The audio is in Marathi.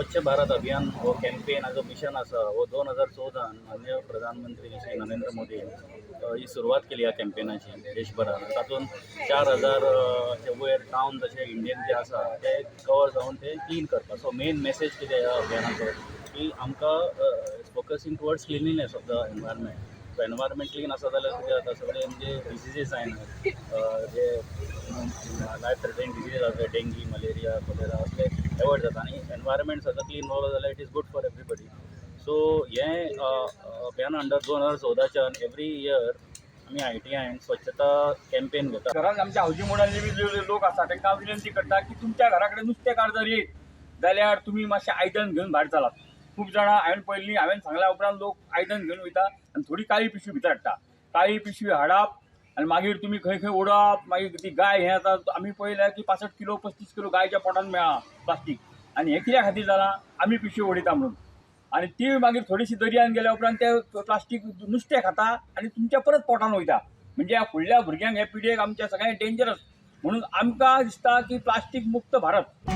स्वच्छ भारत अभियान हो कॅम्पेन जो मिशन आसा हो 2014 माननीय प्रधानमंत्री श्री नरेंद्र मोदी ही सुरवात केली ह्या कॅम्पेनाची देशभरात. तातूंत 4000 चे वयर टावन जशे इंडियन जे आसा ते कवर जावन ते क्लीन करपाक. सो मेन मेसेज कितें ह्या अभियानाचो की आमकां focusing towards cleanliness of the environment. So environment clean आसा जाल्यार कितें जाता सगळे म्हणजे डिसिजीस जायना जे लायफ थ्रेटनिंग डिसीज आसा डेंगी मलेरिया कोलेरा असले एवॉयड जाता आनी एनवायरमेंट सगळं क्लीन उरलो जाल्यार it is good for everybody. So हें अभियान अंडर 2014च्यान एवरी इयर आमी ITN स्वच्छता कॅम्पेन घेता. घरांत आमच्या हावजींग बोर्डांतले बी लोक आसा तांकां हांव विनंती करता की तुमच्या घरा कडेन नुस्तेकार जर येत जाल्यार तुमी मातशें आयदन घेवन भायर चलात. खूब जाणां हांवें सांगल्या उपरांत लोक आयदन घेवन वयता आनी थोडी काळी पिशवी भितर हाडटा. काळी पिशवी हाडप आनी मागीर तुमी खंय खंय उडोवप. मागीर ती गाय हें जाता. आमी पळयल्या की 65 किलो 35 किलो गायच्या पोटान मेळ्ळा प्लास्टीक. आनी हें कित्या खातीर जालां आमी पिशवी उडयता म्हणून. आनी ती मागीर थोडीशी दर्यान गेल्या उपरांत ते प्लास्टीक नुस्तें खाता आनी तुमच्या परत पोटान वयता. म्हणजे ह्या फुडल्या भुरग्यांक हे पिडयेक आमच्या सगळ्यांक डेंजरस. म्हणून आमकां दिसता की प्लास्टीक मुक्त भारत